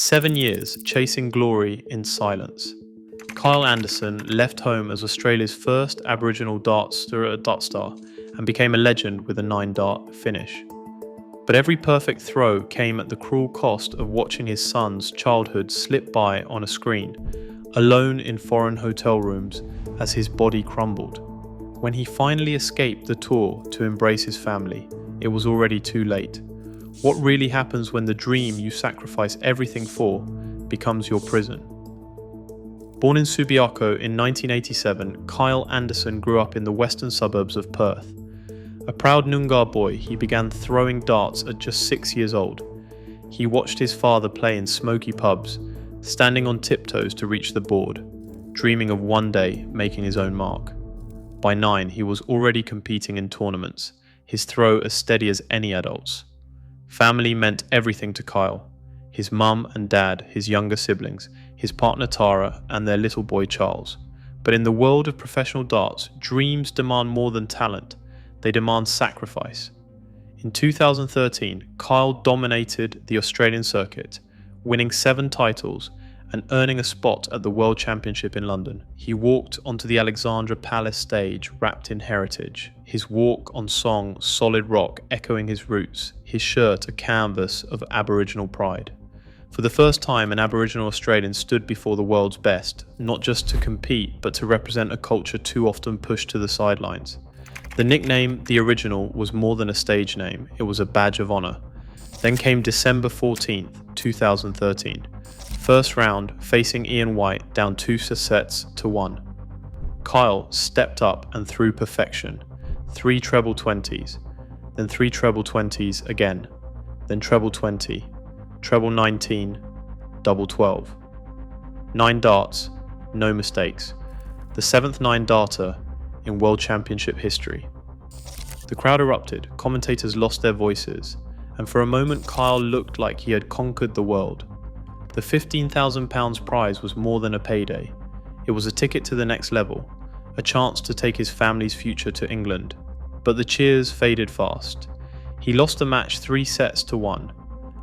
7 years chasing glory in silence. Kyle Anderson left home as Australia's first Aboriginal dartster at Dartstar and became a legend with a 9-dart finish. But every perfect throw came at the cruel cost of watching his son's childhood slip by on a screen, alone in foreign hotel rooms as his body crumbled. When he finally escaped the tour to embrace his family, it was already too late. What really happens when the dream you sacrifice everything for becomes your prison? Born in Subiaco in 1987, Kyle Anderson grew up in the western suburbs of Perth. A proud Noongar boy, he began throwing darts at just 6 years old. He watched his father play in smoky pubs, standing on tiptoes to reach the board, dreaming of one day making his own mark. By 9, he was already competing in tournaments, his throw as steady as any adult's. Family meant everything to Kyle. His mum and dad, his younger siblings, his partner Tara, and their little boy Charles. But in the world of professional darts, dreams demand more than talent. They demand sacrifice. In 2013, Kyle dominated the Australian circuit, winning 7 titles and earning a spot at the World Championship in London. He walked onto the Alexandra Palace stage wrapped in heritage, his walk on song Solid Rock echoing his roots, his shirt a canvas of Aboriginal pride. For the first time, an Aboriginal Australian stood before the world's best, not just to compete, but to represent a culture too often pushed to the sidelines. The nickname, The Original, was more than a stage name, it was a badge of honour. Then came December 14th, 2013. First round, facing Ian White down 2 sets to 1. Kyle stepped up and threw perfection. 3 treble 20s, then 3 treble 20s again, then treble 20, treble 19, double 12. 9 darts, no mistakes. The 7th 9-darter in World Championship history. The crowd erupted, commentators lost their voices, and for a moment Kyle looked like he had conquered the world. The £15,000 prize was more than a payday. It was a ticket to the next level, a chance to take his family's future to England. But the cheers faded fast. He lost the match 3 sets to 1,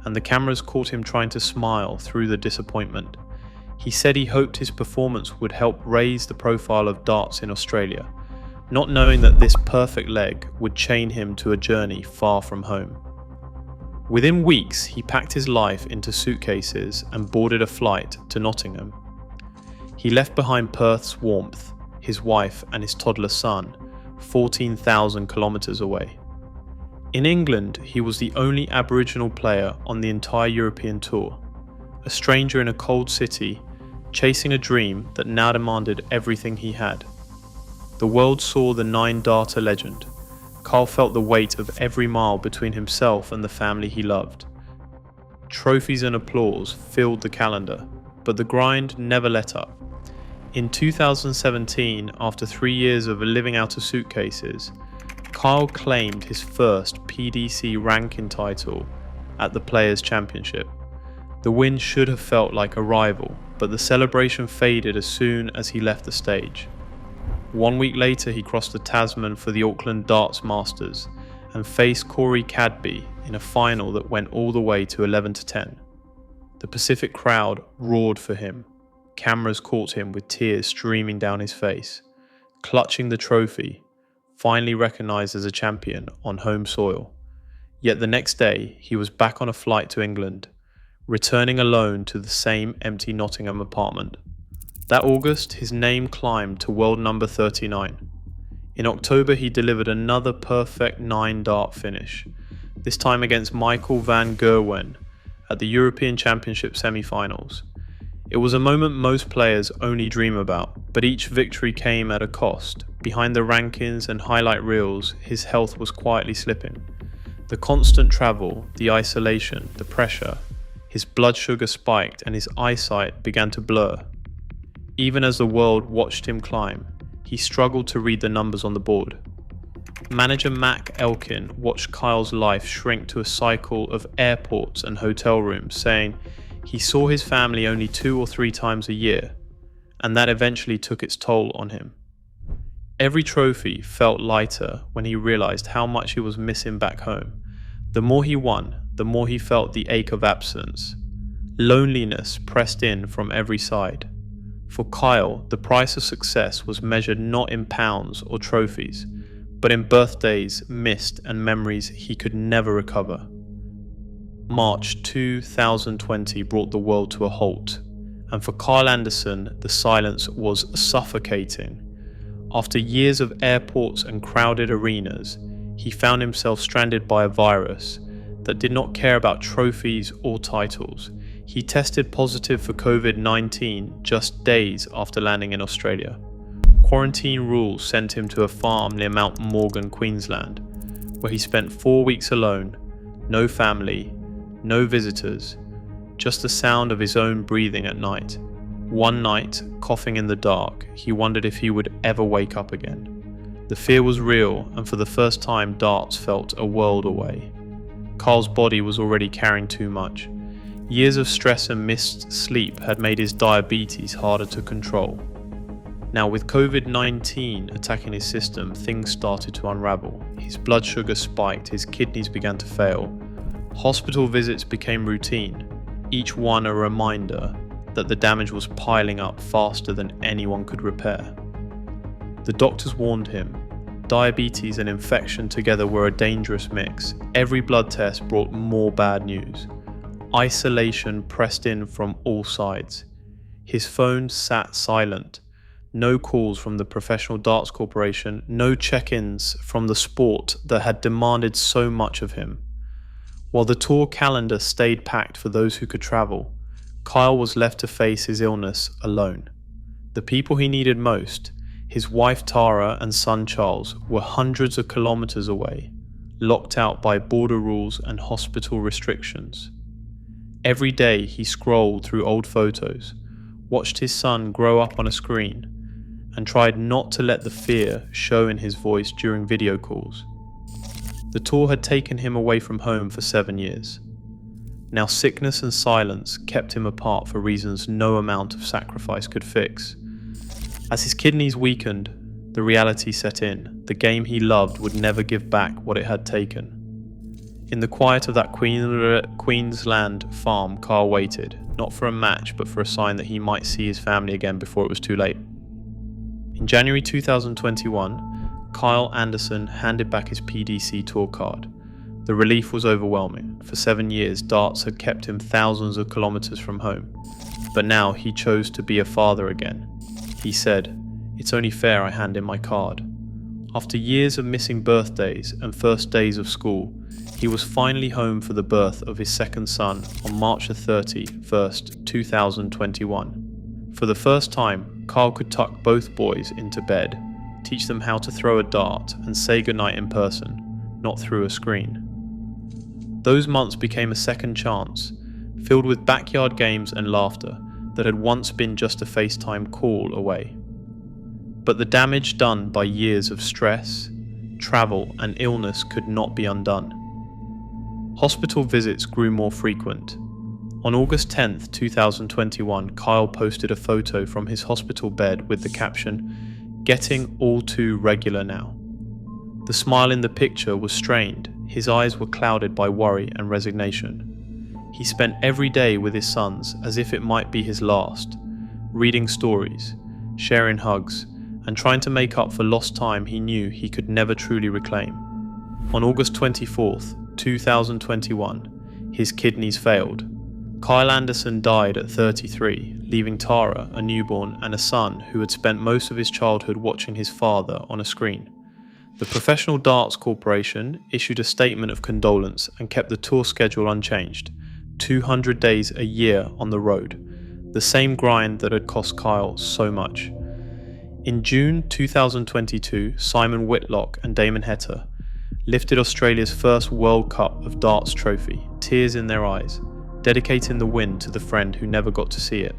and the cameras caught him trying to smile through the disappointment. He said he hoped his performance would help raise the profile of darts in Australia, not knowing that this perfect leg would chain him to a journey far from home. Within weeks, he packed his life into suitcases and boarded a flight to Nottingham. He left behind Perth's warmth, his wife and his toddler son, 14,000 kilometres away. In England, he was the only Aboriginal player on the entire European tour, a stranger in a cold city, chasing a dream that now demanded everything he had. The world saw the 9-darter legend. Kyle felt the weight of every mile between himself and the family he loved. Trophies and applause filled the calendar, but the grind never let up. In 2017, after 3 years of living out of suitcases, Kyle claimed his first PDC ranking title at the Players' Championship. The win should have felt like a rival, but the celebration faded as soon as he left the stage. 1 week later, he crossed the Tasman for the Auckland Darts Masters and faced Corey Cadby in a final that went all the way to 11-10. The Pacific crowd roared for him. Cameras caught him with tears streaming down his face. Clutching the trophy, finally recognised as a champion on home soil. Yet the next day, he was back on a flight to England, returning alone to the same empty Nottingham apartment. That August, his name climbed to world number 39. In October, he delivered another perfect 9-dart finish, this time against Michael van Gerwen at the European Championship semi-finals. It was a moment most players only dream about, but each victory came at a cost. Behind the rankings and highlight reels, his health was quietly slipping. The constant travel, the isolation, the pressure, his blood sugar spiked and his eyesight began to blur. Even as the world watched him climb, he struggled to read the numbers on the board. Manager Mac Elkin watched Kyle's life shrink to a cycle of airports and hotel rooms, saying he saw his family only 2 or 3 times a year, and that eventually took its toll on him. Every trophy felt lighter when he realised how much he was missing back home. The more he won, the more he felt the ache of absence. Loneliness pressed in from every side. For Kyle, the price of success was measured not in pounds or trophies, but in birthdays missed and memories he could never recover. March 2020 brought the world to a halt, and for Kyle Anderson, the silence was suffocating. After years of airports and crowded arenas, he found himself stranded by a virus that did not care about trophies or titles. He tested positive for COVID-19 just days after landing in Australia. Quarantine rules sent him to a farm near Mount Morgan, Queensland, where he spent 4 weeks alone, no family, no visitors, just the sound of his own breathing at night. One night, coughing in the dark, he wondered if he would ever wake up again. The fear was real, and for the first time, darts felt a world away. Kyle's body was already carrying too much. Years of stress and missed sleep had made his diabetes harder to control. Now, with COVID-19 attacking his system, things started to unravel. His blood sugar spiked, his kidneys began to fail. Hospital visits became routine, each one a reminder that the damage was piling up faster than anyone could repair. The doctors warned him. Diabetes and infection together were a dangerous mix. Every blood test brought more bad news. Isolation pressed in from all sides. His phone sat silent. No calls from the Professional Darts Corporation, no check-ins from the sport that had demanded so much of him. While the tour calendar stayed packed for those who could travel, Kyle was left to face his illness alone. The people he needed most, his wife Tara and son Charles, were hundreds of kilometers away, locked out by border rules and hospital restrictions. Every day he scrolled through old photos, watched his son grow up on a screen, and tried not to let the fear show in his voice during video calls. The tour had taken him away from home for 7 years. Now sickness and silence kept him apart for reasons no amount of sacrifice could fix. As his kidneys weakened, the reality set in. The game he loved would never give back what it had taken. In the quiet of that Queensland farm, Kyle waited, not for a match, but for a sign that he might see his family again before it was too late. In January 2021, Kyle Anderson handed back his PDC Tour Card. The relief was overwhelming. For 7 years, darts had kept him thousands of kilometers from home. But now he chose to be a father again. He said, "It's only fair I hand in my card." After years of missing birthdays and first days of school, he was finally home for the birth of his second son on March 31st, 2021. For the first time, Kyle could tuck both boys into bed, teach them how to throw a dart, and say goodnight in person, not through a screen. Those months became a second chance, filled with backyard games and laughter that had once been just a FaceTime call away. But the damage done by years of stress, travel, and illness could not be undone. Hospital visits grew more frequent. On August 10th, 2021, Kyle posted a photo from his hospital bed with the caption, "Getting all too regular now." The smile in the picture was strained. His eyes were clouded by worry and resignation. He spent every day with his sons as if it might be his last, reading stories, sharing hugs, and trying to make up for lost time he knew he could never truly reclaim. On August 24th, 2021, his kidneys failed. Kyle Anderson died at 33, leaving Tara, a newborn, and a son who had spent most of his childhood watching his father on a screen. The Professional Darts Corporation issued a statement of condolence and kept the tour schedule unchanged, 200 days a year on the road, the same grind that had cost Kyle so much. In June 2022, Simon Whitlock and Damon Heta lifted Australia's first World Cup of Darts trophy, tears in their eyes, dedicating the win to the friend who never got to see it.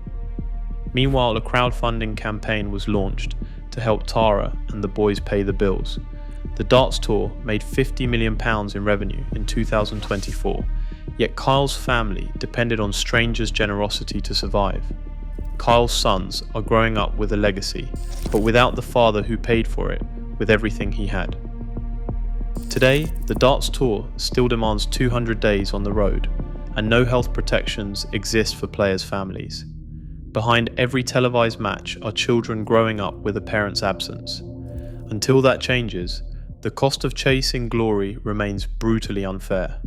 Meanwhile, a crowdfunding campaign was launched to help Tara and the boys pay the bills. The Darts Tour made £50 million in revenue in 2024, yet Kyle's family depended on strangers' generosity to survive. Kyle's sons are growing up with a legacy, but without the father who paid for it with everything he had. Today, the Darts Tour still demands 200 days on the road, and no health protections exist for players' families. Behind every televised match are children growing up with a parent's absence. Until that changes, the cost of chasing glory remains brutally unfair.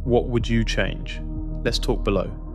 What would you change? Let's talk below.